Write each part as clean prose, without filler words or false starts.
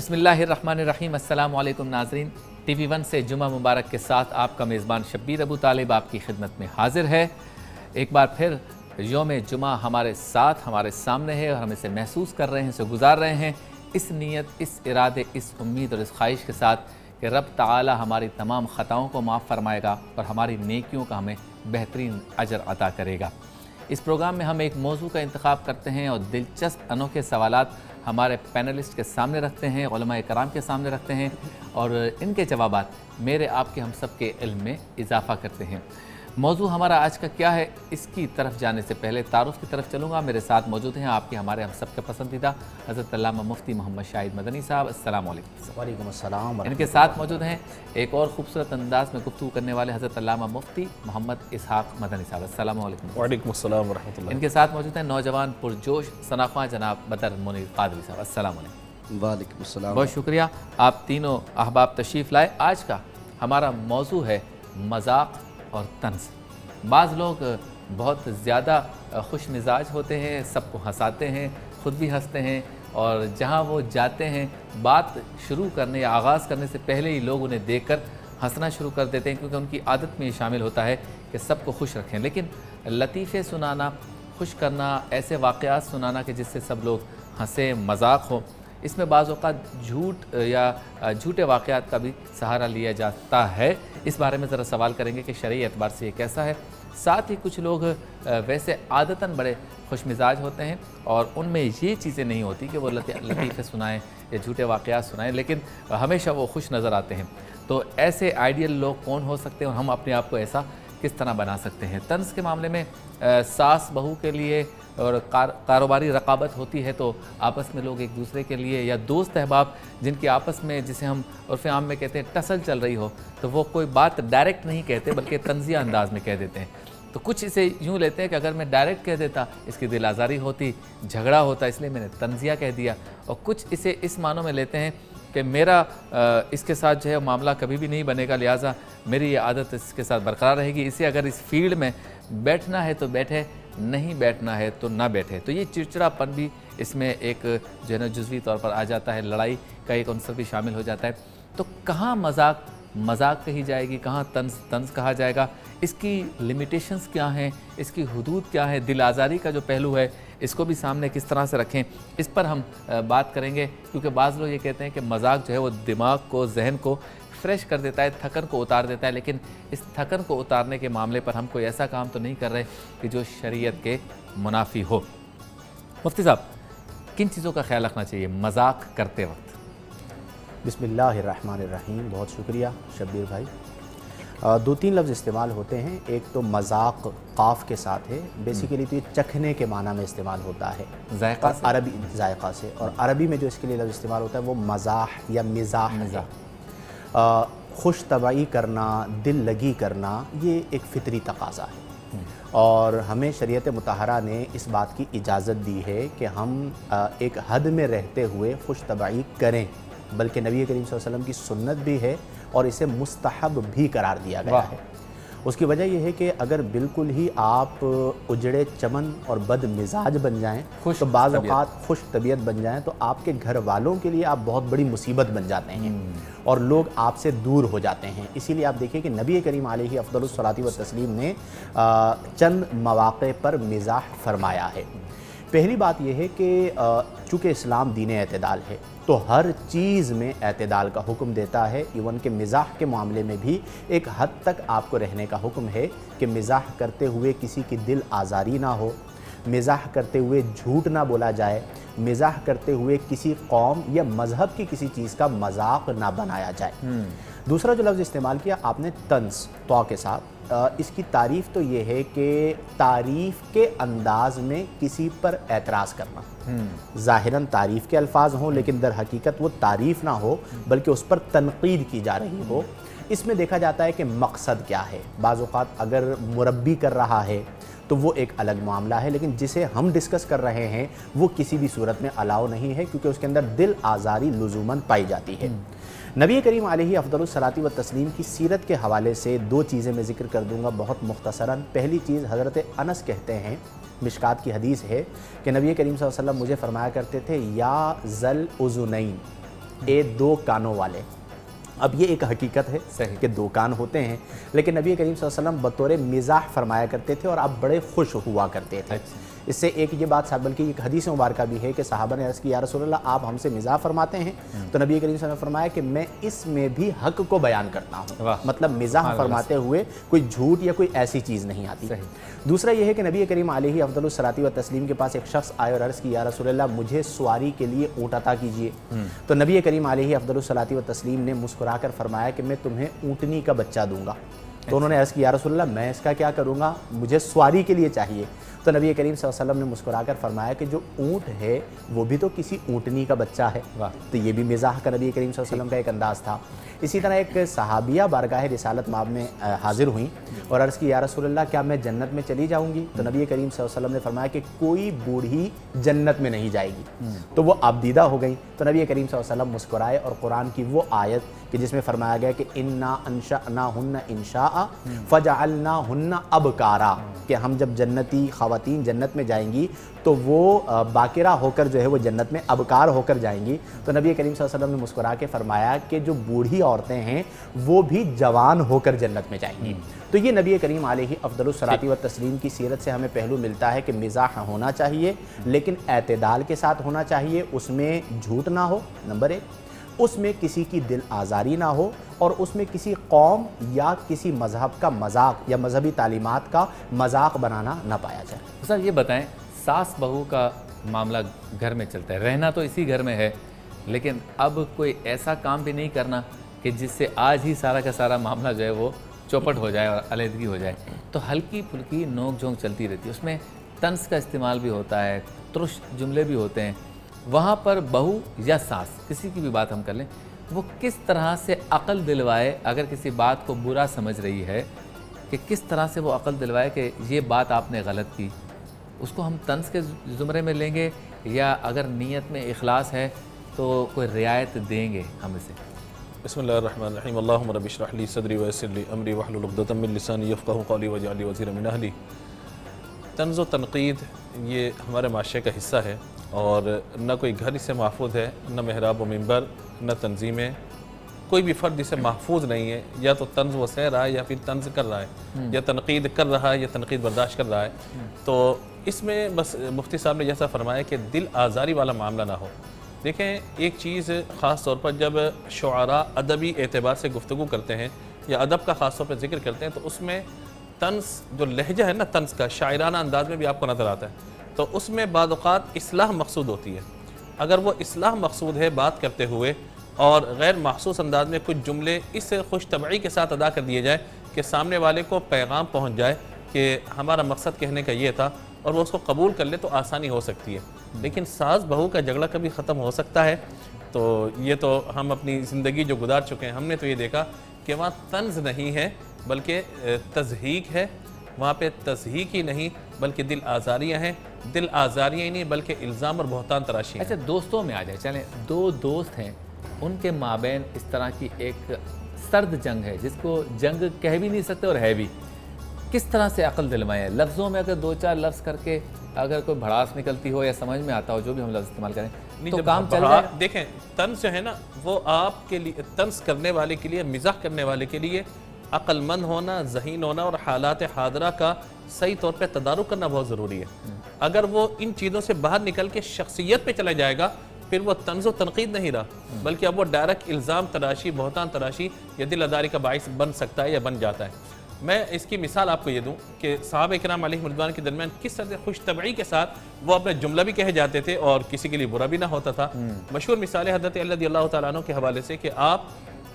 बिस्मिल्लाहिर्रहमानिर्रहीम। अस्सलामु अलैकुम नाज़रीन। TV1 से जुमा मुबारक के साथ आपका मेज़बान शब्बीर अबू तालिब आपकी खिदमत में हाजिर है। एक बार फिर यौम जुमा हमारे साथ, हमारे सामने है और हम इसे महसूस कर रहे हैं, इसे गुजार रहे हैं इस नीयत, इस इरादे, इस उम्मीद और इस ख्वाहिश के साथ कि रब ताला हमारी तमाम ख़ताओं को माफ़ फरमाएगा और हमारी नेकियों का हमें बेहतरीन अजर अता करेगा। इस प्रोग्राम में हम एक मौजू का इंतखाब करते हैं और दिलचस्प अनोखे सवालात हमारे पैनलिस्ट के सामने रखते हैं, उलमा कराम के सामने रखते हैं और इनके जवाबात मेरे आपके हम सब के इल्म में इजाफ़ा करते हैं। मौजू हमारा आज का क्या है, इसकी तरफ जाने से पहले तारुफ़ की तरफ चलूँगा। मेरे साथ मौजूद हैं आपके हमारे हम सब के पसंदीदा हज़रत अल्लामा मुफ्ती मोहम्मद शाहिद मदनी साहब। अस्सलामु अलैकुम। वालेकुम अस्सलाम। इनके साथ मौजूद हैं एक और ख़ूबसूरत अंदाज़ में गुफ्तगू करने वाले हज़रत अल्लामा मुफ्ती मोहम्मद इसहाक़ मदनी साहब। अस्सलामु अलैकुम। वालेकुम अस्सलाम व रहमतुल्लाह। इनके साथ मौजूद हैं नौजवान पुरजोश सनाख्वां जनाब बदर मुनीर क़ादरी साहब। अस्सलामु अलैकुम। वालेकुम अस्सलाम। बहुत शुक्रिया, आप तीनों अहबाब तशरीफ़ लाए। आज का हमारा मौजू है मजाक और तंज़। बाज़ लोग बहुत ज़्यादा खुश मिजाज होते हैं, सबको हंसाते हैं, ख़ुद भी हंसते हैं और जहाँ वो जाते हैं बात शुरू करने या आगाज़ करने से पहले ही लोग उन्हें देखकर हंसना शुरू कर देते हैं, क्योंकि उनकी आदत में ये शामिल होता है कि सबको खुश रखें। लेकिन लतीफ़े सुनाना, खुश करना, ऐसे वाक़यात सुनाना कि जिससे सब लोग हंसे, मजाक हो, इसमें बाज़ औक़ात झूठ या झूठे वाक़यात का भी सहारा लिया जाता है। इस बारे में ज़रा सवाल करेंगे कि शरई एतबार से ये कैसा है। साथ ही कुछ लोग वैसे आदतन बड़े खुश मिजाज होते हैं और उनमें ये चीज़ें नहीं होती कि वो लतीफ़े सुनाएं या झूठे वाक़यात सुनाएं, लेकिन हमेशा वो खुश नज़र आते हैं। तो ऐसे आइडियल लोग कौन हो सकते हैं और हम अपने आप को ऐसा किस तरह बना सकते हैं। तंज़ के मामले में सास बहू के लिए और कारोबारी रकाबत होती है तो आपस में लोग एक दूसरे के लिए, या दोस्त अहबाब जिनकी आपस में, जिसे हम उर्फ़ आम में कहते हैं टसल चल रही हो, तो वो कोई बात डायरेक्ट नहीं कहते बल्कि तंज़िया अंदाज में कह देते हैं। तो कुछ इसे यूँ लेते हैं कि अगर मैं डायरेक्ट कह देता इसकी दिल आज़ारी होती, झगड़ा होता, इसलिए मैंने तंज़िया कह दिया। और कुछ इसे इस मानों में लेते हैं कि मेरा इसके साथ जो है मामला कभी भी नहीं बनेगा, लिहाजा मेरी ये आदत इसके साथ बरकरार रहेगी, इसे अगर इस फील्ड में बैठना है तो बैठे, नहीं बैठना है तो ना बैठे। तो ये चिड़चिड़ापन भी इसमें एक जो है ना जुज़वी तौर पर आ जाता है, लड़ाई का एक अंसर भी शामिल हो जाता है। तो कहाँ मजाक मजाक कही जाएगी, कहाँ तंज़ तंज़ कहा जाएगा, इसकी लिमिटेशंस क्या हैं, इसकी हुदूद क्या है, दिल आज़ारी का जो पहलू है इसको भी सामने किस तरह से रखें, इस पर हम बात करेंगे। क्योंकि बाज़ लोग ये कहते हैं कि मजाक जो है वो दिमाग को, जहन को फ्रेश कर देता है, थकन को उतार देता है, लेकिन इस थकन को उतारने के मामले पर हम कोई ऐसा काम तो नहीं कर रहे कि जो शरीयत के मुनाफी हो। मुफ्ती साहब, किन चीज़ों का ख्याल रखना चाहिए मजाक करते वक्त? बिस्मिल्लाहिर्रहमानिर्रहीम। बहुत शुक्रिया शब्बीर भाई। दो तीन लफ्ज़ इस्तेमाल होते हैं। एक तो मजाक काफ के साथ है, बेसिकली तो ये चखने के माना में इस्तेमाल होता है, जायका से, अरबी जायका से, और अरबी में जो इसके लिए लफ्ज़ इस्तेमाल होता है वो मज़ाह या मिज़ाह है। खुश तबाही करना, दिल लगी करना, ये एक फ़ितरी तकाज़ा है और हमें शरीयत मुतहरा ने इस बात की इजाज़त दी है कि हम एक हद में रहते हुए खुश तबाही करें, बल्कि नबी करीम सल्लल्लाहु अलैहि वसल्लम की सुन्नत भी है और इसे मुस्तहब भी करार दिया गया है। उसकी वजह यह है कि अगर बिल्कुल ही आप उजड़े चमन और बद मिजाज बन जाएं, तो बाज़ औक़ात खुश तबीयत बन जाएं, तो आपके घर वालों के लिए आप बहुत बड़ी मुसीबत बन जाते हैं और लोग आपसे दूर हो जाते हैं। इसीलिए आप देखिए कि नबी करीम अलैहि अफ़्ज़लुस सलाती व तस्लीम ने चंद मौक़े पर मिज़ाह फरमाया है। पहली बात यह है कि चूँकि इस्लाम दीन एतदाल है तो हर चीज़ में एतदाल का हुक्म देता है। इवन के मिज़ाह के मामले में भी एक हद तक आपको रहने का हुक्म है कि मिज़ाह करते हुए किसी की दिल आज़ारी ना हो, मिज़ाह करते हुए झूठ ना बोला जाए, मिज़ाह करते हुए किसी कौम या मज़हब की किसी चीज़ का मजाक ना बनाया जाए। दूसरा जो लफ्ज़ इस्तेमाल किया आपने तंज़, तौ के साथ, इसकी तारीफ़ तो ये है कि तारीफ़ के अंदाज में किसी पर एतराज़ करना। ज़ाहिरन तारीफ़ के अल्फाज हों लेकिन दर हकीकत वो तारीफ़ ना हो बल्कि उस पर तनक़ीद की जा रही हो। इसमें देखा जाता है कि मकसद क्या है। बाज़ औक़ात अगर मुरब्बी कर रहा है तो वो एक अलग मामला है, लेकिन जिसे हम डिस्कस कर रहे हैं वो किसी भी सूरत में अलाउ नहीं है, क्योंकि उसके अंदर दिल आज़ारी लुज़ूमन पाई जाती है। नबी करीम अलैहि अफ़्ज़लुस सलाती व तस्लीम की सीरत के हवाले से दो चीज़ें मैं ज़िक्र कर दूँगा बहुत मुख्तसरन। पहली चीज़, हज़रत अनस कहते हैं, मिशकात की हदीस है कि नबी करीम सल्लल्लाहु अलैहि वसल्लम मुझे फरमाया करते थे, या ज़ल उज़ुनैन, ए दो कानों वाले। अब ये एक हकीकत है कि दो कान होते हैं, लेकिन नबी करीम सल्लल्लाहु अलैहि वसल्लम बतौर मिज़ाह फरमाया करते थे और आप बड़े खुश हुआ करते थे। इससे एक ये बात साहब, बल्कि एक हदीस मुबारक भी है कि सहाबा ने अर्ज़ की, या रसूलल्लाह आप हमसे मिज़ाह फरमाते हैं? तो नबी करीम सल्लल्लाहु अलैहि वसल्लम ने फरमाया कि मैं इसमें भी हक को बयान करता हूँ, मतलब मिज़ाह फरमाते हुए कोई झूठ या कोई ऐसी चीज़ नहीं आती। दूसरा ये है कि नबी करीम अलैहि अफ़ज़लुस सलाती व तस्लीम के पास एक शख्स आए और अर्ज़ की, या रसूलल्लाह मुझे सवारी के लिए ऊँट अता कीजिए। तो नबी करीम अलैहि अफ़ज़लुस सलाती व तस्लीम ने मुस्कुरा कर फरमाया कि मैं तुम्हें ऊँटनी का बच्चा दूंगा। तो उन्होंने अर्ज़ किया, या रसूलल्लाह मैं इसका क्या करूँगा, मुझे सवारी के लिए चाहिए। तो नबी करीम सल्लल्लाहु अलैहि वसल्लम ने मुस्कुराकर फरमाया कि जो ऊँट है वो भी तो किसी ऊँटनी का बच्चा है। तो ये भी मिज़ाह का नबी करीम सल्लल्लाहु अलैहि वसल्लम का एक अंदाज़ था। इसी तरह एक सहाबिया बारगाह रिसालत माब में हाजिर हुई और अर्ज़ की, या रसूलल्लाह क्या मैं जन्नत में चली जाऊँगी? तो नबी करीम सल्लल्लाहु अलैहि वसल्लम ने फरमाया कि कोई बूढ़ी जन्नत में नहीं जाएगी। तो वो आबदीदा हो गई। तो नबी करीम सल्लल्लाहु अलैहि वसल्लम मुस्कुराए और कुरान की वो आयत कि जिसमें फरमाया गया कि इन्ना अंशअनाहुन्ना इंशाअ फजअलनाहुन्ना अबकारा, कि हम जब जन्नती ख़वातीन जन्नत में जाएंगी तो वो बाकिरा होकर जो है वो जन्नत में अबकार होकर जाएंगी। तो नबी करीम सल्लल्लाहु अलैहि वसल्लम ने मुस्कुरा के फरमाया कि जो बूढ़ी औरतें हैं वो भी जवान होकर जन्नत में जाएंगी। तो ये नबी करीम अलैहि अफ़ज़लुस सलाती व तस्लीम की सीरत से हमें पहलू मिलता है कि मिज़ाह होना चाहिए, लेकिन एतदाल के साथ होना चाहिए, उसमें झूठ ना हो, नंबर एक, उसमें किसी की दिल आज़ारी ना हो, और उसमें किसी कौम या किसी मज़हब का मजाक या मजहबी तालीमात का मजाक बनाना ना पाया जाए। सर ये बताएं, सास बहू का मामला घर में चलता है, रहना तो इसी घर में है, लेकिन अब कोई ऐसा काम भी नहीं करना कि जिससे आज ही सारा का सारा मामला जो है वो चौपट हो जाए और अलहदगी हो जाए। तो हल्की फुल्की नोक झोंक चलती रहती है, उसमें तंज का इस्तेमाल भी होता है, तुरुश जुमले भी होते हैं। वहाँ पर बहू या सास, किसी की भी बात हम कर लें, वो किस तरह से अक़ल दिलवाए, अगर किसी बात को बुरा समझ रही है, कि किस तरह से वो अक़ल दिलवाए कि ये बात आपने गलत की, उसको हम तंज के ज़ुमरे में लेंगे या अगर नीयत में इखलास है तो कोई रियायत देंगे हम इसे? बिस्मिल्लाहिर्रहमानिर्रहीम, अल्लाहुम्मा रब्बि इश्रह ली सदरी व यस्सिर ली अमरी वहलुल उक़दतम मिन लिसानी यफ़क़हू क़ौली वजअल ली वज़ीरम मिन अहली। तंज़ व तनक़ीद ये हमारे माशरे का हिस्सा है और न कोई घर इससे महफूज है, न महराब व मिंबर, न तंजीमें। कोई भी फ़र्द इसे महफूज नहीं है, या तो तंज़ व सह रहा है या फिर तंज़ कर रहा है, या तनक़ीद कर रहा है या तनक़ीद बर्दाश्त कर रहा है। तो इसमें बस मुफ्ती साहब ने जैसा फरमाया कि दिल आज़ारी वाला मामला ना हो। देखें, एक चीज़ ख़ास तौर पर जब शुआरा अदबी एतबार से गुफ्तगू करते हैं या अदब का ख़ास तौर पर जिक्र करते हैं, तो उसमें तंज़ जो लहजा है ना, तंज़ का शायराना अंदाज में भी आपको नज़र आता है। तो उसमें बाद औक़ात इस्लाह मकसूद होती है। अगर वो इस्लाह मकसूद है बात करते हुए और गैर महसूस अंदाज में कुछ जुमले इस खुश तबई के साथ अदा कर दिए जाए कि सामने वाले को पैगाम पहुँच जाए कि हमारा मकसद कहने का ये था, और वो उसको कबूल कर ले, तो आसानी हो सकती है। लेकिन सास बहू का झगड़ा कभी ख़त्म हो सकता है? तो ये तो हम अपनी ज़िंदगी जो गुजार चुके हैं, हमने तो ये देखा कि वहाँ तंज़ नहीं है बल्कि तज़हीक है। वहाँ पे तज़हीक ही नहीं बल्कि दिल आज़ारियाँ हैं, दिल आज़ारियाँ ही नहीं बल्कि इल्ज़ाम और बहतान तराशी। अच्छा, दोस्तों में आ जाए, चलें, दो दोस्त हैं, उनके माबैन इस तरह की एक सर्द जंग है, जिसको जंग कह भी नहीं सकते और है भी। किस तरह से अक़ल दिलवाएं? लफ्ज़ों में अगर दो चार लफ्ज़ करके अगर कोई भड़ास निकलती हो या समझ में आता हो, जो भी हम लफ्ज़ इस्तेमाल करें, तो काम चल जाएगा। देखें, तंज़ जो है ना, वो आपके लिए, तंज़ करने वाले के लिए, मिज़ाह करने वाले के लिए अक्लमंद होना, ज़हीन होना और हालात हादरा का सही तौर पे तदारुक करना बहुत ज़रूरी है। अगर वो इन चीज़ों से बाहर निकल के शख्सियत पे चला जाएगा, फिर वो तंज़ व तनक़ीद नहीं रहा, बल्कि अब वो डायरेक्ट इल्ज़ाम तराशी, बहतान तराशी या दिल आज़ारी का बाइस बन सकता है या बन जाता है। मैं इसकी मिसाल आपको ये दूं कि सहाबा किराम अलैहिम रिज़वान के दरमियान किस तरह से खुश तबई के साथ वो अपने जुमला भी कहे जाते थे और किसी के लिए बुरा भी ना होता था। मशहूर मिसाल है हज़रत अली रज़ियल्लाहु तआला अन्हु के हवाले से कि आप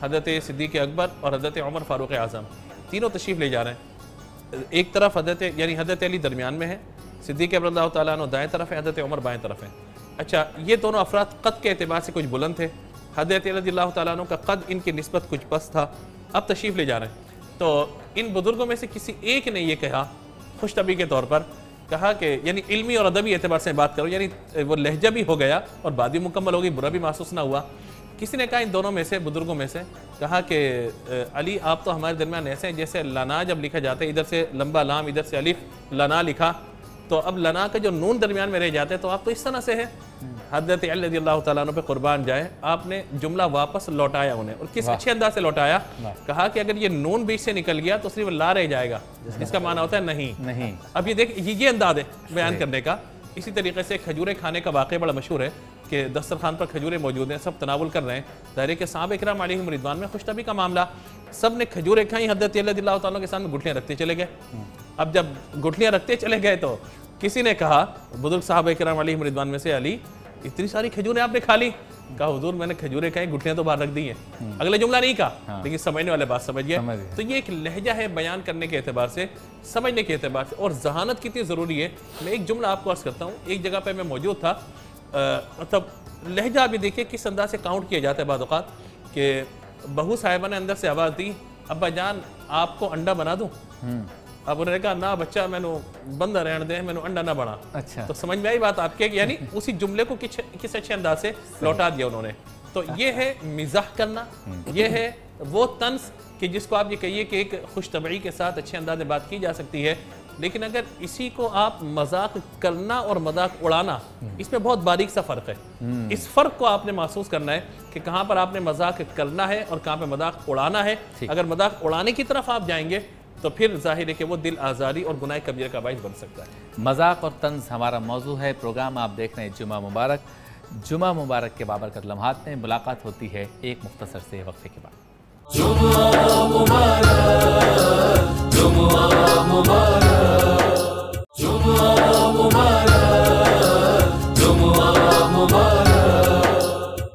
हज़रत सिद्दीक़ अकबर और हज़रत उमर फ़ारूक़ आज़म तीनों तशरीफ़ ले जा रहे हैं। एक तरफ हज़रत अली दरमियान में है, सिद्दीक़ रज़ियल्लाहु तआला अन्हु दाएँ तरफ है, हज़रत उमर बाएँ तरफ है। अच्छा, ये दोनों अफराद क़द के एतबार से कुछ बुलंद थे। हज़रत अली रज़ियल्लाहु तआला अन्हु का क़द इनकी निस्बत कुछ पस्त था। अब तशरीफ़ ले जा रहे हैं, तो इन बुजुर्गों में से किसी एक ने ये कहा, खुश तबी के तौर पर कहा कि यानी इल्मी और अदबी एतबार से बात करो, यानी वो लहजा भी हो गया और बात भी मुकम्मल हो गई, बुरा भी महसूस ना हुआ। किसी ने कहा, इन दोनों में से, बुजुर्गों में से कहा कि अली, आप तो हमारे दरमियान ऐसे हैं जैसे लना जब लिखा जाता है, इधर से लंबा लाम, इधर से अलिफ, लना लिखा, तो अब लना का जो नून दरमियान में रह जाता है, तो आप तो इस तरह से है। हज़रत अली रज़ियल्लाहु तआला अन्हु पे कुर्बान जाए, आपने जुमला वापस लौटाया उन्हें, और किस अच्छे अंदाज से लौटाया। कहा कि अगर ये नून बीच से निकल गया तो सिर्फ ला रह जाएगा, इसका माना होता है नहीं। अब ये देख, ये अंदाज है बयान करने का। इसी तरीके से खजूरें खाने का वाक़या बड़ा मशहूर है कि दस्तरखान पर खजूरें मौजूद हैं, सब तनावुल कर रहे हैं। ज़ाहिर है कि साहब इकराम अलैहिम रिज़वान में खुशतबी का मामला, सब ने खजूरें खाई, हज़रत अली रज़ियल्लाहु तआला के सामने गुठलियाँ रखते चले गए। अब जब गुठलियाँ रखते चले गए तो किसी ने कहा, बुजुर्ग साहब इकराम अलैहिम रिज़वान में से, अली इतनी सारी खजूरें आपने खा ली? कहा हुजूर मैंने खजूरें खाई, गुठलियाँ तो बाहर रख दी हैं। अगले जुमला नहीं कहा, लेकिन समझने वाले बात समझ गए। तो ये एक लहजा है बयान करने के एतबार से, समझने के एतबार से, और जहानत कितनी ज़रूरी है। मैं एक जुमला आपको अर्ज़ करता हूँ। एक जगह पर मैं मौजूद था, मतलब लहजा भी देखिए किस अंदाज से काउंट किया जाता है बाद औक़ात, कि बहू साहिबा ने अंदर से आवाज़ दी, अब्बा जान आपको अंडा बना दूँ? अब उन्होंने कहा ना बच्चा, मैंने बंदा रहने दे, मैंने अंडा ना बना। अच्छा, तो समझ में आई बात आपके, यानी उसी जुमले को किस अच्छे अंदाज से लौटा दिया उन्होंने। तो ये है मिजाह करना, ये है वो तंस कि जिसको आप ये कहिए कि एक खुश तबई के साथ अच्छे अंदाज में बात की जा सकती है। लेकिन अगर इसी को आप मजाक करना और मजाक उड़ाना, इसमें बहुत बारीक सा फ़र्क है। इस फ़र्क को आपने महसूस करना है कि कहाँ पर आपने मजाक करना है और कहाँ पर मजाक उड़ाना है। अगर मजाक उड़ाने की तरफ आप जाएंगे तो फिर जाहिर है कि वो दिल आज़ारी और गुनाह कबीरा का बाइस बन सकता है। मजाक और तंज हमारा मौजू है। प्रोग्राम आप देख रहे हैं जुमा मुबारक। जुमा मुबारक के बाबरकत लम्हात में मुलाकात होती है एक मुख्तसर से वक्फे के बाद। जुमा मुबारक, जुमा मुबारक, जुमा मुबारक, जुमा मुबारक।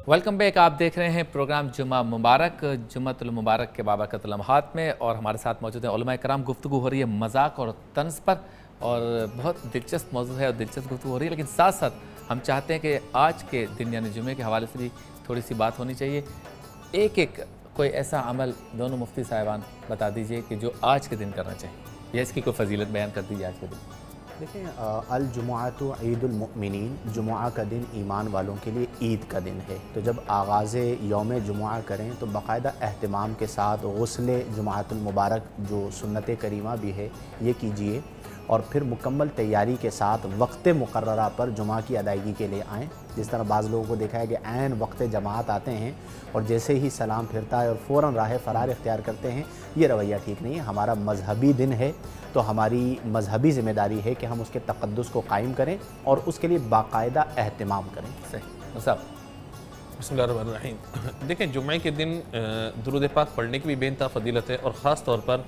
Welcome back. आप देख रहे हैं प्रोग्राम जुमा मुबारक, जुम्मतुल मुबारक के बाबरकत लम्हात में, और हमारे साथ मौजूद हैं उलमा कराम। गुफ्तगू हो रही है मजाक और तंज पर, और बहुत दिलचस्प मौजू है और दिलचस्प गुफ्तगू हो रही है। लेकिन साथ साथ हम चाहते हैं कि आज के दिन यानी जुमे के हवाले से भी थोड़ी सी बात होनी चाहिए। एक कोई ऐसा अमल दोनों मुफ्ती साहिबान बता दीजिए कि जो आज के दिन करना चाहिए, या इसकी कोई फजीलत बयान कर दीजिए आज के दिन। देखिए, अल जुमुअतु ईदुल मुमिनीन, जुमुआ का दिन ईमान वालों के लिए ईद का दिन है। तो जब आगाज़ यौम जुमुआ करें तो बाकायदा अहतमाम के साथ गुस्ल जुमुअतुल मुबारक जो सुन्नत करीमा भी है ये कीजिए, और फिर मुकम्मल तैयारी के साथ वक्त मुकर्ररा पर जुमा की अदायगी के लिए आएँ। जिस तरह बाज़ लोगों को देखा है कि ऐन वक्त जमात आते हैं और जैसे ही सलाम फिरता है और फ़ौरन राह फ़रार इख्तियार करते हैं, ये रवैया ठीक नहीं है। हमारा मजहबी दिन है तो हमारी मजहबी ज़िम्मेदारी है कि हम उसके तक़द्दुस को कायम करें और उसके लिए बाकायदा एहतमाम करें। सही साहब। बिस्मिल्लाहिर्रहमानिर्रहीम। देखें, जुम्मे के दिन दुरूद पाक पढ़ने की भी बेनता फजीलत है, और ख़ास तौर पर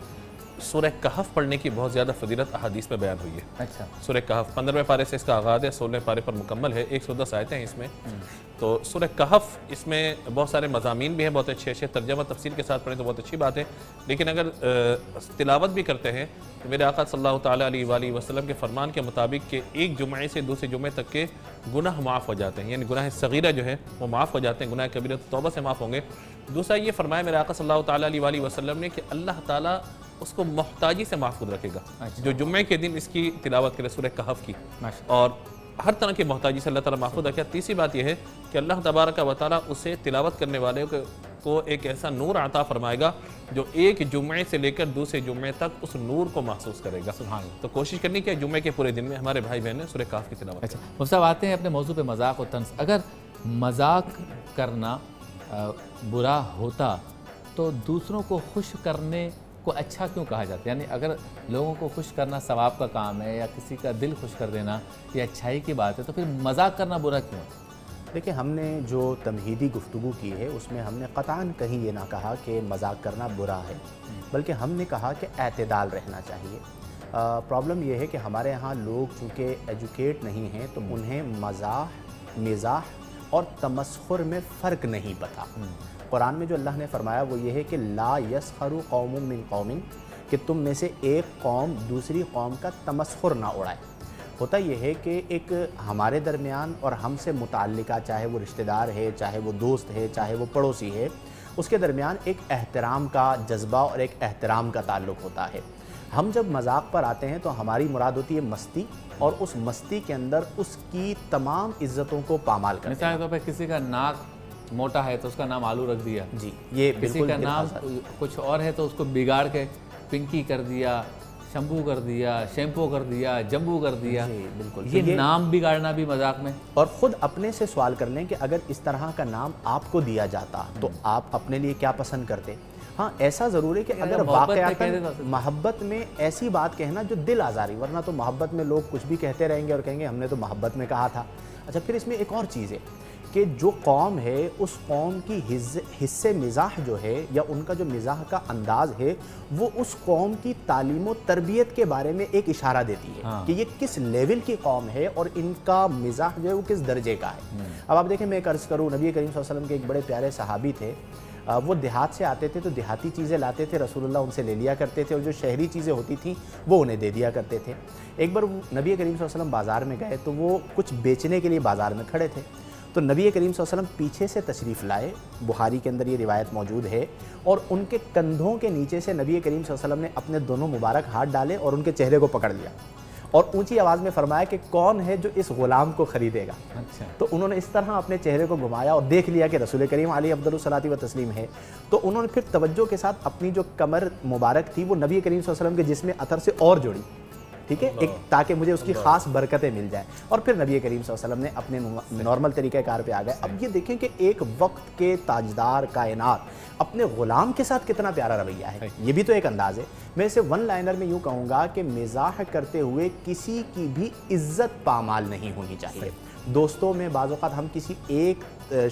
सूरह कहफ पढ़ने की बहुत ज़्यादा फजीलत अहादीस में बयान हुई है। अच्छा, सूरह कहफ 15वें पारे से इसका आगाज़ है, 16वें पारे पर मुकम्मल है, 110 आयतें हैं इसमें। तो सूरह कहफ, इसमें बहुत सारे मज़ामीन भी हैं, बहुत अच्छे तर्जमा तफसील के साथ पढ़ें तो बहुत अच्छी बात है। लेकिन अगर तिलावत भी करते हैं तो मेरे आका सल्लल्लाहु ताला अलैहि वसल्लम के फरमान के मुताबिक कि एक जुमे से दूसरे जुमे तक के गुनाह माफ़ हो जाते हैं, यानी गुनाह सगीरा जो है वो माफ़ हो जाते हैं, गुनाह कबीरा तो तौबा से माफ़ होंगे। दूसरा ये फरमाया मेरे आका सल्लल्लाहु ताला अलैहि वसल्लम ने कि अल्लाह ताला उसको मोहताजी से महफूज रखेगा। जो जुम्मे के दिन इसकी तिलावत करे सूरह कहफ की, और हर तरह की मोहताजी से अल्लाह ताला महफूज रखेगा। तीसरी बात यह है कि अल्लाह तबारक व तआला उसे तिलावत करने वाले को एक ऐसा नूर अता फरमाएगा जो एक जुम्मे से लेकर दूसरे जुम्मे तक उस नूर को महसूस करेगा। तो कोशिश करनी कि जुम्मे के पूरे दिन में हमारे भाई बहन सूरह कहफ की तिलावत। अच्छा, मुफ्ती साहब आते हैं अपने मौजू पे मजाक और तंज। अगर मजाक करना बुरा होता तो दूसरों को खुश करने को अच्छा क्यों कहा जाता है? यानी अगर लोगों को खुश करना सवाब का काम है या किसी का दिल खुश कर देना ये अच्छाई की बात है, तो फिर मजाक करना बुरा क्यों? देखिए, हमने जो तमहीदी गुफ्तगू की है उसमें हमने क़तान कहीं ये ना कहा कि मजाक करना बुरा है, बल्कि हमने कहा कि एतदाल रहना चाहिए। प्रॉब्लम ये है कि हमारे यहाँ लोग चूँकि एजुकेट नहीं हैं तो उन्हें मजाक, मिजाह और तमस्खुर में फ़र्क नहीं पता। कुरान में जो अल्लाह ने फरमाया वो ये है कि ला यस्खरु कौमुम मिन कौमिन, कि तुम में से एक कौम दूसरी कौम का तमस्खुर ना उड़ाए। होता यह है कि एक हमारे दरमियान और हमसे मुताल्लिका, चाहे वो रिश्तेदार है, चाहे वो दोस्त है, चाहे वो पड़ोसी है, उसके दरमियान एक एहतराम का जज्बा और एक एहतराम का ताल्लुक़ होता है। हम जब मजाक पर आते हैं तो हमारी मुराद होती है मस्ती, और उस मस्ती के अंदर उसकी तमाम इज़्ज़तों को पामाल करते हैं। मिसाल के तौर पर किसी का नाक मोटा है तो उसका नाम आलू रख दिया जी, ये किसी का नाम कुछ और है तो उसको बिगाड़ के पिंकी कर दिया, शंभू कर दिया, शैम्पू कर दिया, जम्बू कर दिया। जी बिल्कुल। ये नाम बिगाड़ना भी मजाक में। और ख़ुद अपने से सवाल कर लें कि अगर इस तरह का नाम आपको दिया जाता तो आप अपने लिए क्या पसंद करते। हाँ, ऐसा ज़रूर है कि अगर वाक़यातन मोहब्बत में ऐसी बात कहना जो दिल आज़ारी, वरना तो मोहब्बत में लोग कुछ भी कहते रहेंगे और कहेंगे हमने तो मोहब्बत में कहा था। अच्छा, फिर इसमें एक और चीज़ है कि जो कौम है उस कौम की हिस्से मिज़ाह जो है या उनका जो मिज़ाह का अंदाज़ है वो उस कौम की तालीम व तरबियत के बारे में एक इशारा देती है। हाँ। कि ये किस लेवल की कौम है और इनका मिज़ाह जो है वो किस दर्जे का है। अब आप देखें, मैं एक अर्ज़ करूँ, नबी करीम सल्लल्लाहु अलैहि वसल्लम के एक बड़े प्यारे सहाबी थे, वो देहात से आते थे तो देहाती चीज़ें लाते थे, रसूलुल्लाह उनसे ले लिया करते थे और जो शहरी चीज़ें होती थी वो उन्हें दे दिया करते थे। एक बार नबी करीम सल्लल्लाहु अलैहि वसल्लम बाज़ार में गए तो वो कुछ बेचने के लिए बाज़ार में खड़े थे, तो नबी करीम सल्लल्लाहु अलैहि वसल्लम पीछे से तशरीफ़ लाए, बुखारी के अंदर ये रिवायत मौजूद है, और उनके कंधों के नीचे से नबी करीम सल्लल्लाहु अलैहि वसल्लम ने अपने दोनों मुबारक हाथ डाले और उनके चेहरे को पकड़ लिया और ऊंची आवाज़ में फरमाया कि कौन है जो इस ग़ुलाम को ख़रीदेगा। अच्छा। तो उन्होंने इस तरह अपने चेहरे को घुमाया और देख लिया कि रसूल करीम अलैहि अफ़ज़लुस सलाती व तस्लीम है, तो उन्होंने फिर तवज्जो के साथ अपनी जो कमर मुबारक थी वो नबी करीम सल्लल्लाहु अलैहि वसल्लम के जिस्म अतर से और जोड़ी, ठीक है, एक ताकि मुझे उसकी ख़ास बरकतें मिल जाए। और फिर नबी करीम सल्लल्लाहु अलैहि वसल्लम ने अपने नॉर्मल तरीक़ेकार पे आ गए। अब ये देखें कि एक वक्त के ताजदार कायनात अपने ग़ुलाम के साथ कितना प्यारा रवैया है, ये भी तो एक अंदाज़ है। मैं इसे वन लाइनर में यूँ कहूँगा कि मिज़ाह करते हुए किसी की भी इज़्ज़त पामाल नहीं होनी चाहिए। दोस्तों में बाज़ औक़ात हम किसी एक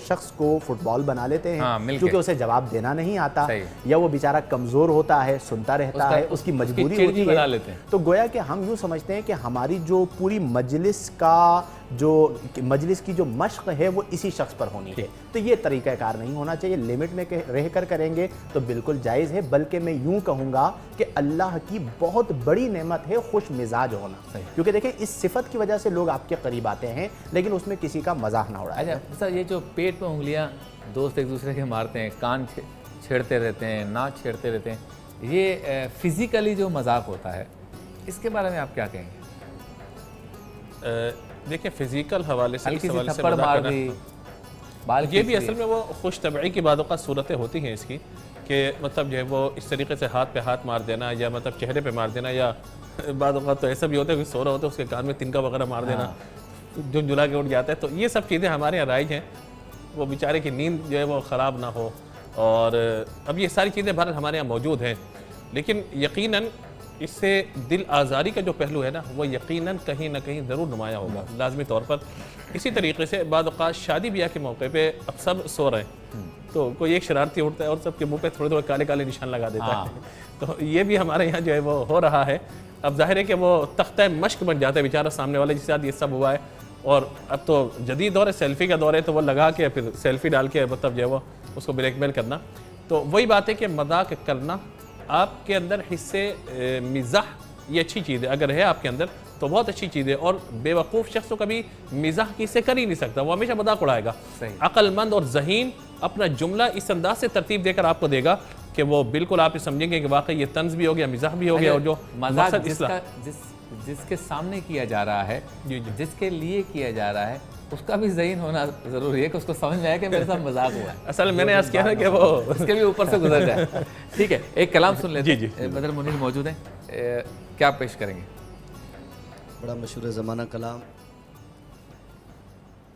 शख्स को फुटबॉल बना लेते हैं, हाँ, क्योंकि उसे जवाब देना नहीं आता या वो बेचारा कमज़ोर होता है, सुनता रहता है, उसकी मजबूरी होती है, तो गोया कि हम यूँ समझते हैं कि हमारी जो पूरी मजलिस की जो मश्क है वो इसी शख्स पर होनी है। तो ये तरीक़ाकार नहीं होना चाहिए, लिमिट में रह कर करेंगे तो बिल्कुल जायज़ है। बल्कि मैं यूँ कहूँगा कि अल्लाह की बहुत बड़ी नेमत है खुश मिजाज होना, क्योंकि देखें इस सिफत की वजह से लोग आपके करीब आते हैं, लेकिन उसमें किसी का मजाक ना उड़ाए। अच्छा सर, ये जो पेट पे उंगलियां दोस्त एक दूसरे के मारते हैं, कान छेड़ते रहते हैं, नाक छेड़ते रहते हैं, ये फिज़िकली जो मजाक होता है, इसके बारे में आप क्या कहेंगे? देखिए, फ़िज़िकल हवाले से हल्की सी थप्पड़ मार दी, ये भी असल में वो खुश तबई की बातों का सूरतें होती हैं इसकी, कि मतलब जो है वो इस तरीके से हाथ पे हाथ मार देना या मतलब चेहरे पे मार देना, या बाद औक़ात तो ऐसा भी होता है कि सो रहा होता है उसके कान में तिनका वगैरह मार देना, जो जुला के उठ जाता है। तो ये सब चीज़ें हमारे यहाँ राइज हैं, वो बेचारे की नींद जो है वो ख़राब ना हो। और अब ये सारी चीज़ें बहरहाल हमारे यहाँ मौजूद हैं, लेकिन यकीनन इससे दिल आज़ारी का जो पहलू है ना, वो यकीनन कहीं ना कहीं ज़रूर नुमाया होगा लाजमी तौर पर। इसी तरीके से बाद औक़ात शादी ब्याह के मौके पे अब सब सो रहे हैं तो कोई एक शरारती उठता है और सबके मुंह पे थोड़े थोड़े काले काले निशान लगा देता है। तो ये भी हमारे यहाँ जो है वो हो रहा है। अब जाहिर है कि वो तख्ता मश्क बन जाता है बेचारा सामने वाले जिसके साथ ये सब हुआ है। और अब तो जदीद दौर है, सेल्फ़ी का दौर है, तो वो लगा के फिर सेल्फ़ी डाल के मतलब जो है वो उसको ब्लैकमेल करना। तो वही बात है कि मजाक करना आपके अंदर हिस्से मिज़ाह, ये अच्छी चीज़ है, अगर है आपके अंदर तो बहुत अच्छी चीज़ है। और बेवकूफ़ शख्स तो कभी मिज़ाह किससे कर ही नहीं सकता, वो हमेशा मजाक उड़ाएगा। अक्लमंद और ज़हीन अपना जुमला इस अंदाज से तरतीब देकर आपको देगा कि वो बिल्कुल आप समझेंगे कि वाकई ये तंज भी हो गया, मिज़ाह भी हो गया, और जो मजाक जिसके सामने किया जा रहा है, जिसके लिए किया जा रहा है, उसका भी ज़हीन होना ज़रूरी है कि उसको समझ में आए कि मेरे साथ मजाक हुआ है। असल मैंने आज किया है कि वो उसके भी ऊपर से गुजर जाए। ठीक है, एक कलाम सुन लेते हैं। बदर मुनीर मौजूद हैं, क्या पेश करेंगे? बड़ा मशहूर ज़माना कलाम,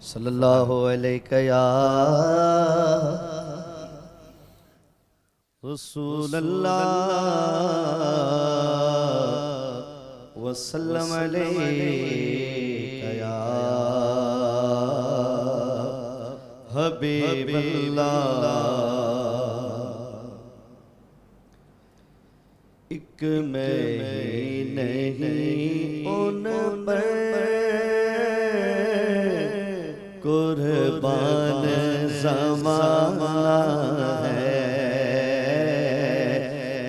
सल्लल्लाहु अलैहि या रसूलल्लाह वसल्लम अलैहि या हबीबल्लाह। एक मैं नहीं उन पर कुर्बान ज़माना है,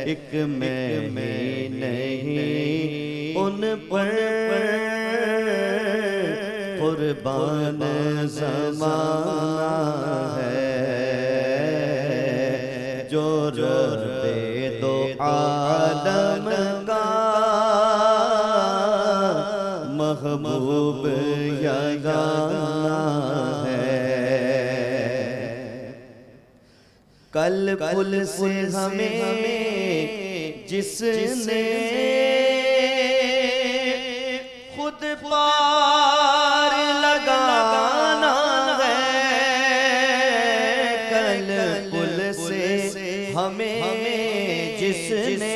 एक मैं नहीं उन पर कुर्बान ज़माना है, जो रब्बे दो आलम का महबूब यगाना है। कल पुल से हमें जिसने पार लगाना है, कल पुल से हमें जिसने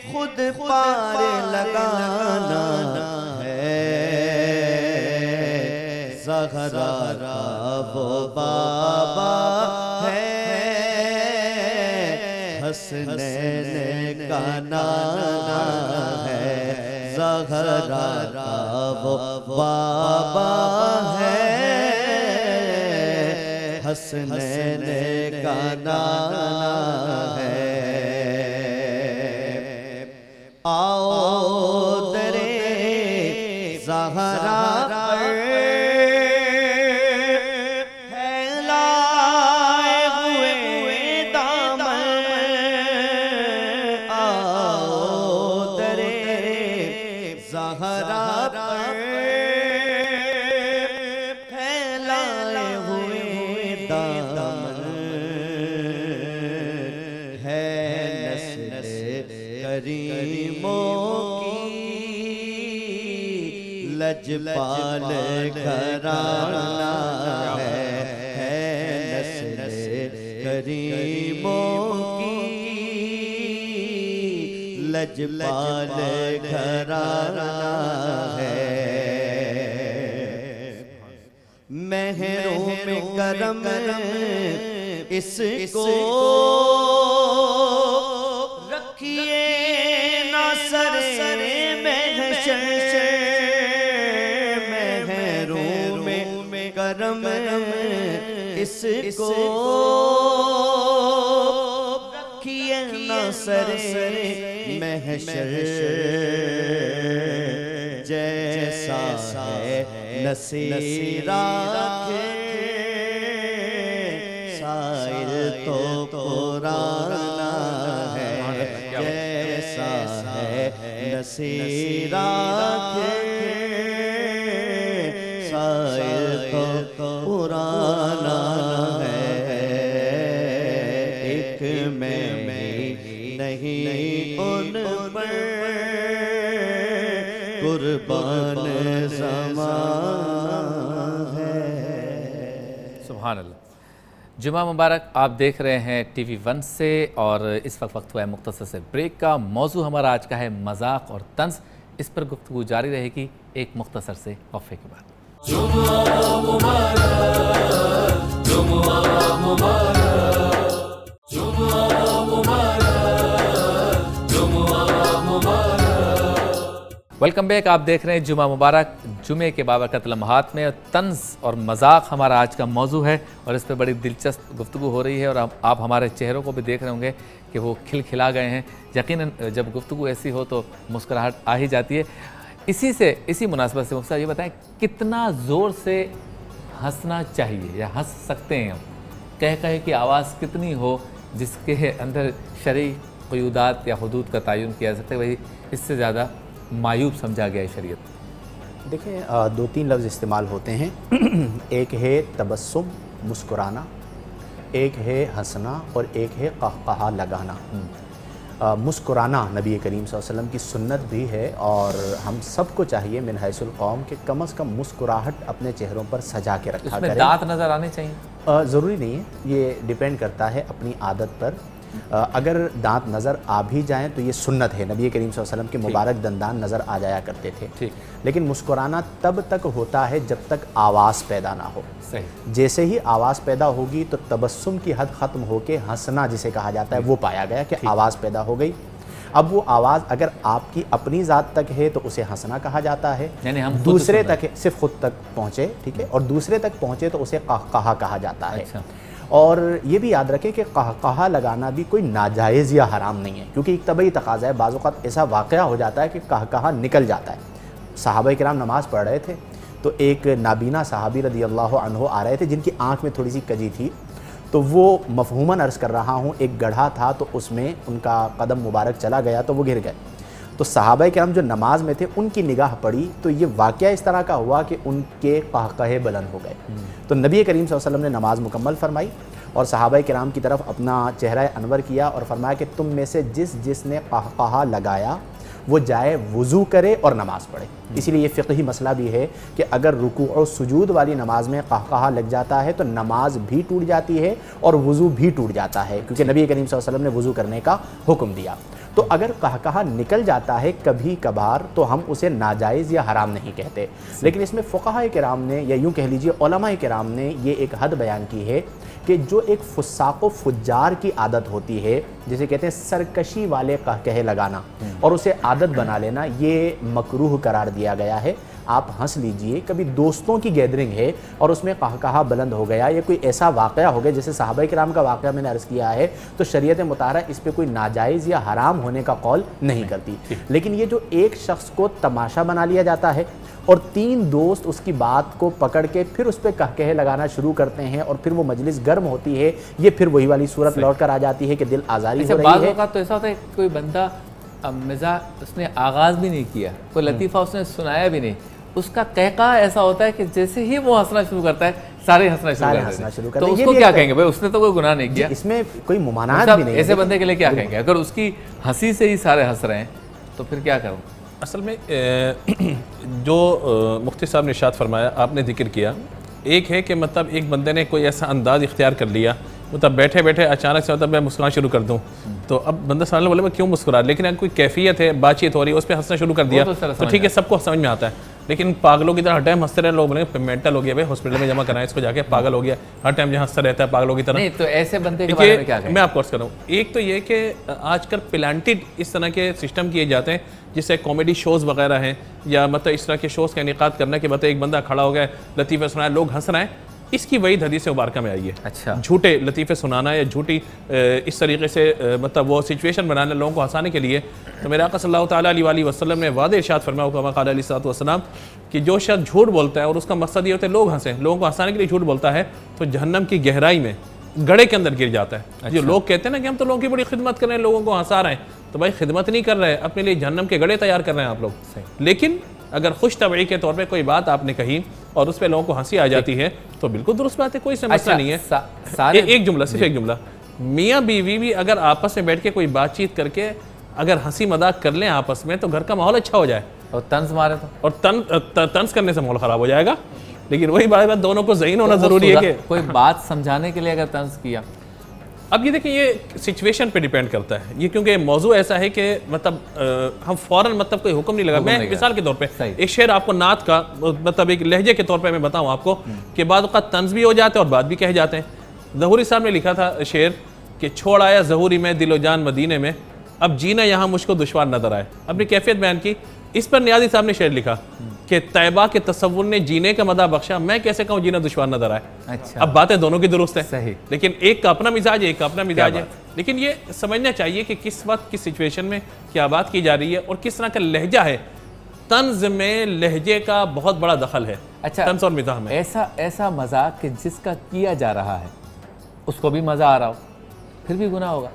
खुद पार लगाना है। ज़हरा वो बाबा है, हसनैन का नाना है। ज़हरा वो बाबा है, हसनैन का नाना है। आओ दरे ज़हरा फैलाए हुए दामन, आओ दरे ज़हरा फैलाए हुए दामन, है नस्ल करीमों की लजपाल घराना है, नस्ल करीमों की लजपाल घराना है। महरों में करम इसको रखिए ना सरे महशर, महरों में करम इसको रखिए ना सरे महशर। जैसा है नसीरा के साइल तो पुराना है, जैसा है नसीरा के साइल तो पुराना है। एक मैं नहीं उन पर कुर्बान सुभान अल्लाह। जुमा मुबारक। आप देख रहे हैं TV1 से और इस वक्त हुआ है मुख्तसर से ब्रेक का। मौजू हमारा आज का है मजाक और तंज। इस पर गुफ्तगू जारी रहेगी एक मुख्तसर से वक़फ़े के बाद। जुमा मुबारक, जुमा मुबारक, जुमा मुबारक, जुमा मुबारक। Welcome back. आप देख रहे हैं जुमा मुबारक। जुमे के बाबरकत लम्हात में तंज और मजाक हमारा आज का मौजू है और इस पर बड़ी दिलचस्प गुफ्तगू हो रही है और आप हमारे चेहरों को भी देख रहे होंगे कि वो खिलखिला गए हैं। यकीनन जब गुफ्तगू ऐसी हो तो मुस्कुराहट आ ही जाती है। इसी मुनासबत से मुफ्ती साहब ये बताएं, कितना ज़ोर से हंसना चाहिए या हंस सकते हैं हम? कह की आवाज़ कितनी हो जिसके अंदर शरई क़यूदात या हुदूद का तयन किया जा सकता है, वही इससे ज़्यादा मायूब समझा गया है शरीयत। देखिए, दो तीन लफ्ज़ इस्तेमाल होते हैं। एक है तबस्सुम, मुस्कुराना, एक है हंसना और एक है क़हक़हा लगाना। मुस्कुराना नबी करीम सल्लल्लाहु अलैहि वसल्लम की सुन्नत भी है और हम सबको चाहिए मिन हैसुल कौम के कम से कम मुस्कुराहट अपने चेहरों पर सजा के रखा करें। दांत नज़र आने चाहिए? ज़रूरी नहीं है, ये डिपेंड करता है अपनी आदत पर। अगर दांत नज़र आ भी जाएं तो ये सुन्नत है, नबी करीम सल्लल्लाहु अलैहि वसल्लम के मुबारक दंदान नज़र आ जाया करते थे। ठीक। लेकिन मुस्कुराना तब तक होता है जब तक आवाज़ पैदा ना हो। सही। जैसे ही आवाज़ पैदा होगी तो तबस्सुम की हद ख़त्म होके हंसना जिसे कहा जाता है वो पाया गया कि आवाज़ पैदा हो गई। अब वो आवाज़ अगर आपकी अपनी ज़ात तक है तो उसे हंसना कहा जाता है, यानी हम दूसरे तक सिर्फ खुद तक पहुँचे, ठीक है, और दूसरे तक पहुँचे तो उसे क़हक़हा कहा जाता है। और ये भी याद रखें कि क़हक़हा लगाना भी कोई नाजायज़ या हराम नहीं है, क्योंकि एक तबई तकाज़ा है। बाज़ औक़ात ऐसा वाक़या हो जाता है कि क़हक़हा निकल जाता है। सहाबा किराम नमाज़ पढ़ रहे थे तो एक नाबीना सहाबी रज़ी अल्लाह अन्हु आ रहे थे जिनकी आँख में थोड़ी सी कजी थी, तो वो मफ़हूमन अर्ज़ कर रहा हूँ, एक गड्ढा था तो उसमें उनका कदम मुबारक चला गया तो वो गिर गए। तो सहाबा किराम जो नमाज में थे उनकी निगाह पड़ी तो ये वाक़या इस तरह का हुआ कि उनके क़हक़हे बुलंद हो गए। तो नबी करीम सल्लल्लाहु अलैहि वसल्लम ने नमाज़ मुकम्मल फरमाई और सहाबा किराम की तरफ अपना चेहरा अनवर किया और फरमाया कि तुम में से जिसने क़हक़हा लगाया वो जाए वज़ू करे और नमाज़ पढ़े। इसीलिए ये फ़िक़ही मसला भी है कि अगर रुकू और सुजूद वाली नमाज में कहकहा लग जाता है तो नमाज भी टूट जाती है और वज़ू भी टूट जाता है, क्योंकि नबी करीम सल्लल्लाहु अलैहि वसल्लम ने वज़ू करने का हुक्म दिया। तो अगर कहकहा निकल जाता है कभी कभार तो हम उसे नाजायज़ या हराम नहीं कहते, लेकिन इसमें फ़ुक़हा किराम ने या यूँ कह लीजिए उलमा किराम ने ये एक हद बयान की है कि जो एक फुस्साक़ व फुज्जार की आदत होती है, जिसे कहते हैं सरकशी वाले कहकहे लगाना और उसे आदत बना लेना, ये मकरूह करार दिया गया है। आप हंस लीजिए, कभी दोस्तों की गैदरिंग है और उसमें कहकहा बुलंद हो गया या कोई ऐसा वाक़या हो गया जैसे सहाबा किराम का वाक़या मैंने अर्ज़ किया है, तो शरीयत मुताहरा इस पर कोई नाजायज़ या हराम होने का कौल नहीं करती। लेकिन ये जो एक शख्स को तमाशा बना लिया जाता है और 3 दोस्त उसकी बात को पकड़ के फिर उस पर कहकहे लगाना शुरू करते हैं और फिर वो मजलिस गर्म होती है, ये फिर वही वाली सूरत लौट कर आ जाती है कि दिल आज़ारी हो रही है। तो ऐसा होता है कोई बंदा मिजाज उसने आगाज़ भी नहीं किया, कोई लतीफ़ा उसने सुनाया भी नहीं, उसका कहका ऐसा होता है कि जैसे ही वो हंसना शुरू करता है सारे हंसना शुरू करते हैं। तो उसको क्या कहेंगे भाई, उसने तो कोई गुनाह नहीं किया, इसमें कोई मुमानात भी नहीं है। ऐसे बंदे के लिए क्या कहेंगे? अगर उसकी हंसी से ही सारे हंस रहे हैं तो फिर क्या करूँ? असल में जो मुफ्ती साहब ने इरशाद फरमाया, आपने जिक्र किया, एक है कि मतलब एक बंदे ने कोई ऐसा अंदाज़ इख्तियार कर लिया, मतलब बैठे बैठे अचानक से मतलब मैं मुस्कुराना शुरू कर दूँ, तो अब बंदा सामने बोले मैं क्यों मुस्कुरा, लेकिन अगर कोई कैफियत है, बातचीत हो रही है, उस पर हंसना शुरू कर दिया तो ठीक है, सबको समझ में आता है। लेकिन पागलों की तरह हर टाइम हंसते रहे लोग बोलेंगे मेंटल हो गया भाई, हॉस्पिटल में जमा कराएं इसको जाके, पागल हो गया, हर टाइम जहाँ हंसता रहता है पागलों की तरह। नहीं, तो ऐसे बंदे के बारे में क्या कहें? मैं आपको अर्ज कर रहा हूँ, एक तो ये कि आजकल प्लांटेड इस तरह के सिस्टम किए जाते हैं, जिससे कॉमेडी शोज़ वगैरह हैं या मतलब इस तरह के शोज़ का इनेकाद करना कि मतलब एक बंदा खड़ा हो गया, लतीफ़े सुनाए, लोग हंस रहे हैं, इसकी वही हदीस मुबारका में आई है। अच्छा, झूठे लतीफ़े सुनाना या झूठी इस तरीके से मतलब वो सिचुएशन बनाना लोगों को हंसाने के लिए, तो मेरे आका सल्लल्लाहु तआला अलैहि वसल्लम ने वादे इरशाद फरमाया कमा क़ाल अलैहिस्सलातु वस्सलाम कि जो शख्स झूठ बोलता है और उसका मकसद ये होता है लोग हंसें, लोगों को हंसाने के लिए झूठ बोलता है, तो जहन्नम की गहराई में गड़े के अंदर गिर जाता है। अच्छा। जो लोग कहते हैं ना कि हम तो लोगों की बड़ी खिदमत कर रहे हैं, लोगों को हंसा रहे हैं, तो भाई खिदमत नहीं कर रहे हैं, अपने लिए जहन्नम के गड़े तैयार कर रहे हैं आप लोग। लेकिन अगर खुश तबई के तौर पे कोई बात आपने कही और उस पर लोगों को हंसी आ जाती है तो बिल्कुल दुरुस्त बात है, कोई समस्या नहीं है। एक जुमला, सिर्फ एक जुमला, मियाँ बीवी भी अगर आपस में बैठ के कोई बातचीत करके अगर हंसी मजाक कर लें आपस में तो घर का माहौल अच्छा हो जाए, और तंज मारे तो, और तंज करने से माहौल ख़राब हो जाएगा। लेकिन वही बात दोनों को ज़हीन होना ज़रूरी है कि कोई बात समझाने के लिए अगर तंज किया। अब ये देखिए, ये सिचुएशन पे डिपेंड करता है, ये क्योंकि मौजू ऐसा है कि मतलब हम फ़ौरन मतलब कोई हुक्म नहीं लगा। मैं मिसाल के तौर पे एक शेर आपको नात का मतलब एक लहजे के तौर पे मैं बताऊं आपको कि बाद का तंज भी हो जाते हैं और बात भी कहे जाते हैं। ज़हूरी साहब ने लिखा था शेर कि छोड़ आया ज़हूरी में दिलो जान मदीने में, अब जीना यहाँ मुझको दुश्वार नजर आए, अपनी कैफियत बयान की। इस पर नियाज़ी साहब ने शेर लिखा कि तैयबा के तसव्वुर ने जीने का मदा बख्शा, मैं कैसे कहूँ जीना दुश्वार नजर आए। अच्छा। अब बातें दोनों की दुरुस्त है, सही, लेकिन एक का अपना मिजाज है, एक का अपना मिजाज है। लेकिन ये समझना चाहिए कि किस वक्त किस सिचुएशन में क्या बात की जा रही है और किस तरह का लहजा है। तंज में लहजे का बहुत बड़ा दखल है। अच्छा, तंज और मिजाज में ऐसा मजाक कि जिसका किया जा रहा है उसको भी मजा आ रहा हो, फिर भी गुनाह होगा।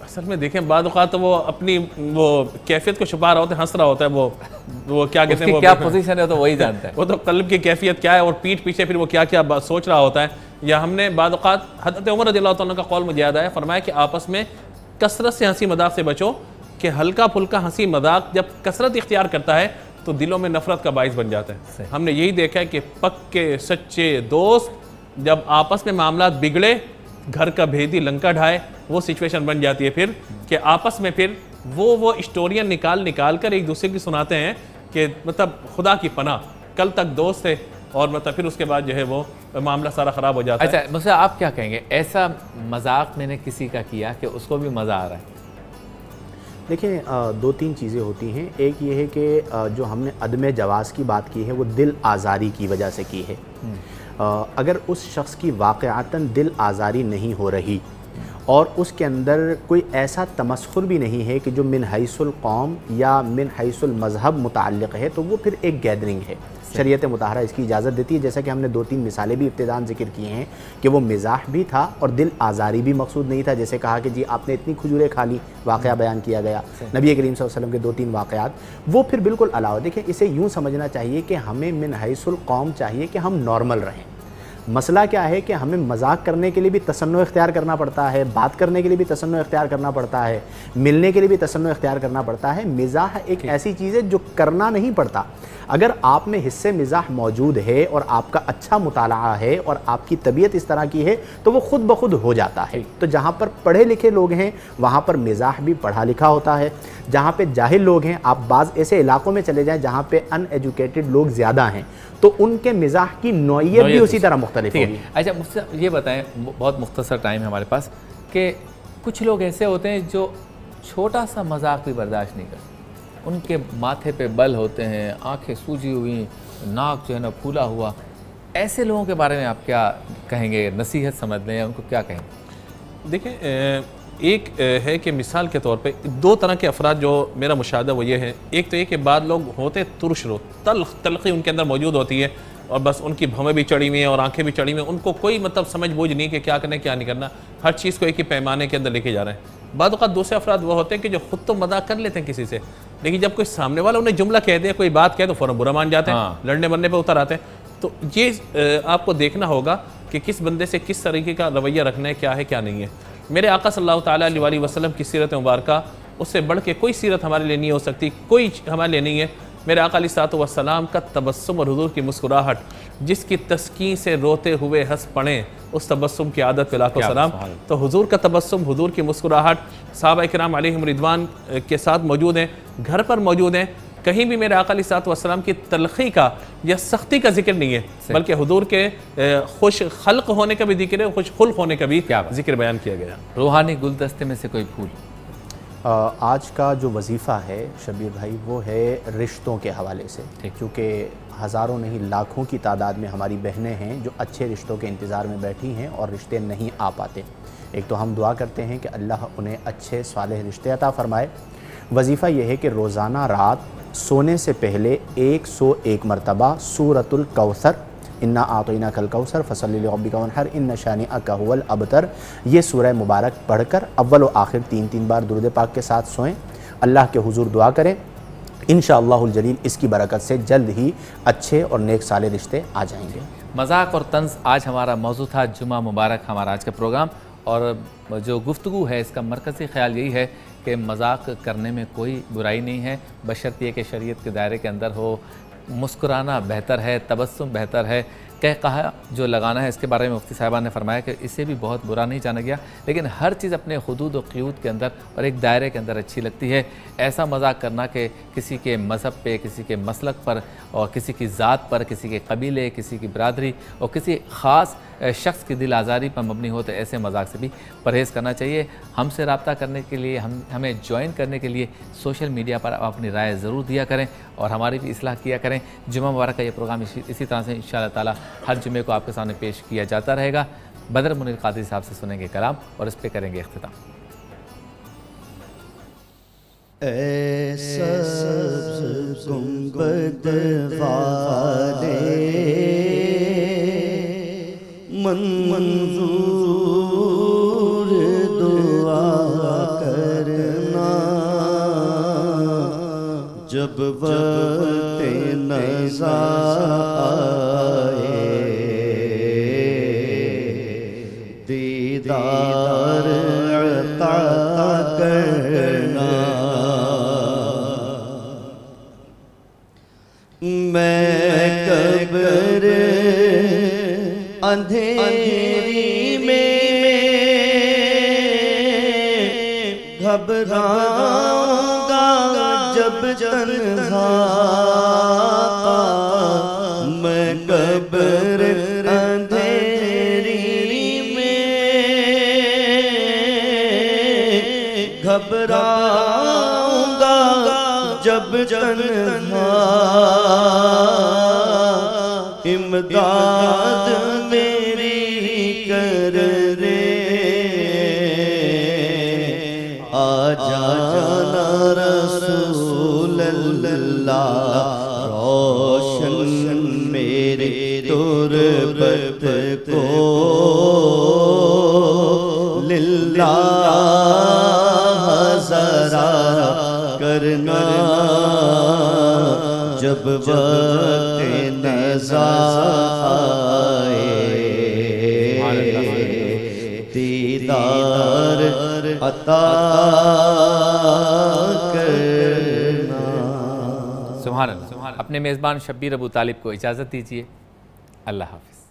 असल में देखें, बाद औक़ात तो वो अपनी वो कैफियत को छुपा रहा होता है, हंस रहा होता है, वो क्या कहते हैं, वो क्या पोजीशन है तो वही जानता है, वो तो कल्ब की कैफियत क्या है और पीठ पीछे फिर वो क्या क्या सोच रहा होता है। या हमने बाद औक़ात हज़रत उमर रज़ियल्लाहु तआला का कौल मुझे याद आया, फरमाया कि आपस में कसरत से हंसी मजाक से बचो, कि हल्का फुल्का हंसी मजाक जब कसरत इख्तियार करता है तो दिलों में नफरत का बाइस बन जाता है। हमने यही देखा है कि पक्के सच्चे दोस्त जब आपस में मामला बिगड़े, घर का भेदी लंका ढाए, वो सिचुएशन बन जाती है फिर कि आपस में फिर वो स्टोरियाँ निकाल कर एक दूसरे की सुनाते हैं कि मतलब खुदा की पनाह कल तक दोस्त थे और मतलब फिर उसके बाद जो है वो मामला सारा ख़राब हो जाता है। अच्छा, मुझसे आप क्या कहेंगे, ऐसा मजाक मैंने किसी का किया कि उसको भी मज़ा आ रहा है? देखिए, 2-3 चीज़ें होती हैं। एक ये है कि जो हमने अदम जवाज़ की बात की है वो दिल आज़ारी की वजह से की है। अगर उस शख्स की वाक़अतन दिल आज़ारी नहीं हो रही और उसके अंदर कोई ऐसा तमस्खुर भी नहीं है कि जो मिन हैसुल कौम या मिन हैसुल मज़हब मुताल्लिक़ है, तो वो फिर एक गैदरिंग है। शरीयत मुताहरा इसकी इजाज़त देती है। जैसा कि हमने 2-3 मिसालें भी इब्तिदान ज़िक्र की हैं कि वो मिज़ाह भी था और दिल आज़ारी भी मकसूद नहीं था। जैसे कहा कि जी आपने इतनी खजूरें खा ली, वाक़या बयान किया गया, नबी करीम सल्लल्लाहु अलैहि वसल्लम के 2-3 वाक़यात, वो फिर बिल्कुल अलावा। देखिए, इसे यूँ समझना चाहिए कि हमें मिन हैसुल कौम चाहिए कि हम नॉर्मल रहें। मसला क्या है कि हमें मजाक करने के लिए भी तसन्नो इख्तियार करना पड़ता है, बात करने के लिए भी तसन्नो इख्तियार करना पड़ता है, मिलने के लिए भी तसन्नो इख्तियार करना पड़ता है। मिज़ाह एक ऐसी चीज़ है जो करना नहीं पड़ता। अगर आप में हिस्से मिज़ाह मौजूद है और आपका अच्छा मुताला है और आपकी तबीयत इस तरह की है तो वो खुद ब खुद हो जाता है। तो जहाँ पर पढ़े लिखे लोग हैं वहाँ पर मिज़ाह भी पढ़ा लिखा होता है। जहाँ पे जाहिल लोग हैं, आप बाज़ ऐसे इलाकों में चले जाएं जहाँ पे अनएजुकेटेड लोग ज़्यादा हैं, तो उनके मिज़ाह की नौइयत भी उसी तरह मुख्तलिफ होगी। अच्छा, मुझसे ये बताएं, बहुत मुख्तसर टाइम है हमारे पास, कि कुछ लोग ऐसे होते हैं जो छोटा सा मजाक भी बर्दाश्त नहीं करते। उनके माथे पे बल होते हैं, आंखें सूजी हुई, नाक जो है ना फूला हुआ। ऐसे लोगों के बारे में आप क्या कहेंगे, नसीहत समझ लें या उनको क्या कहेंगे? देखिए, एक है कि मिसाल के तौर पे दो तरह के अफराद जो मेरा मुशाहदा वो ये है। एक तो ये कि बाद लोग होते तुरश रो, तलखी उनके अंदर मौजूद होती है और बस उनकी भवें भी चढ़ी हुई हैं और आंखें भी चढ़ी हुई हैं। उनको कोई मतलब समझ बूझ नहीं कि क्या करना क्या नहीं करना, हर चीज़ को एक ही पैमाने के अंदर लेके जा रहे हैं। बाद वक़्त दूसरे अफराद वो होते हैं कि जो खुद तो मजाक कर लेते हैं किसी से, लेकिन जब कोई सामने वाला उन्हें जुमला कह दे, कोई बात कहे तो फ़ौरन बुरा मान जाते हैं, लड़ने मरने पर उतर आते हैं। तो ये आपको देखना होगा कि किस बंदे से किस तरीके का रवैया रखना है, क्या है क्या नहीं है। मेरे आका सल्लल्लाहु ताला अलैहि वसल्लम की सीरत मुबारका, उससे बढ़ के कोई सीरत हमारे लिए नहीं हो सकती, कोई हमारे लिए नहीं है। मेरे आका अलैहि वसल्लम का तबस्सुम और हुजूर की मुस्कुराहट, जिसकी तस्कीन से रोते हुए हंस पड़े, उस तबस्सुम की आदत पे लाखों सलाम। तो हुजूर का तबस्सुम, हुजूर की मुस्कुराहट सहाबा किराम अलैहिम रिदवान के साथ मौजूद हैं, घर पर मौजूद हैं। कहीं भी मेरे आका अलैहिस्सलाम की तलखी का या सख्ती का जिक्र नहीं है, बल्कि हुजूर के खुश खल्क होने का भी जिक्र है, खुश खुल्क होने का भी जिक्र बयान किया गया। रूहानी गुलदस्ते में से कोई फूल? आज का जो वजीफ़ा है शबीर भाई, वो है रिश्तों के हवाले से, क्योंकि हज़ारों नहीं लाखों की तादाद में हमारी बहनें हैं जो अच्छे रिश्तों के इंतज़ार में बैठी हैं और रिश्ते नहीं आ पाते। एक तो हम दुआ करते हैं कि अल्लाह उन्हें अच्छे सालेह रिश्ते अता फ़रमाए। वजीफ़ा यह है कि रोज़ाना रात सोने से पहले 101 मरतबा सूरतुल कौसर, इन्ना आतोइना कल कौसर फसल्लि लिरब्बिका वन्हर इन्न शानिअका हुवल अबतर, ये सूरह मुबारक पढ़कर अव्वल व आखिर 3-3 बार दुरूद पाक के साथ सोएं। अल्लाह के हुजूर दुआ करें, इंशाअल्लाहुल जलील इसकी बरकत से जल्द ही अच्छे और नेक साले रिश्ते आ जाएंगे। मजाक और तंज आज हमारा मौजू था। जुमा मुबारक हमारा आज का प्रोग्राम, और जो गुफ्तगू है इसका मरकज़ी ख्याल यही है कि मजाक करने में कोई बुराई नहीं है, बशर्ते कि शरीयत के दायरे के अंदर हो। मुस्कुराना बेहतर है, तबस्सुम बेहतर है। कहा जो लगाना है इसके बारे में मुफ्ती साहिबान ने फरमाया कि इसे भी बहुत बुरा नहीं जाना गया, लेकिन हर चीज़ अपने हुदूद और क़यूद के अंदर और एक दायरे के अंदर अच्छी लगती है। ऐसा मजाक करना कि किसी के मज़हब पे, किसी के मसलक पर और किसी की ज़ात पर, किसी के कबीले, किसी की बरादरी और किसी ख़ास शख्स की दिल आज़ारी पर मबनी हो, तो ऐसे मजाक से भी परहेज़ करना चाहिए। हमसे रब्ता करने के लिए, हमें ज्वाइन करने के लिए सोशल मीडिया पर आप अपनी राय ज़रूर दिया करें और हमारी भी इस्लाह किया करें। जुमा मुबारक का ये प्रोग्राम इसी तरह से इंशाअल्लाह ताला हर जुमे को आपके सामने पेश किया जाता रहेगा। बदर मुनीर कादरी साहब से सुनेंगे कलाम और इस पर करेंगे इख्तिताम। मंजूर दुआ करना जब वक्त नज़ा आए, दीदार अता करना। मैं कब्र अंधेरी में घबराऊंगा जब तन्हा, मैं कब्र अंधेरी में घबराऊंगा जब तन्हा, इमदाद मेरी कर रे, आ जाना रसूल अल्लाह, रोशन मेरे तुरबत को लिल्लाह ज़रा करना जब वक्त नज़ा आए। अता करना। सुभान अल्लाह। अपने मेज़बान शब्बीर अबू तालिब को इजाज़त दीजिए। अल्लाह हाफ़िज़।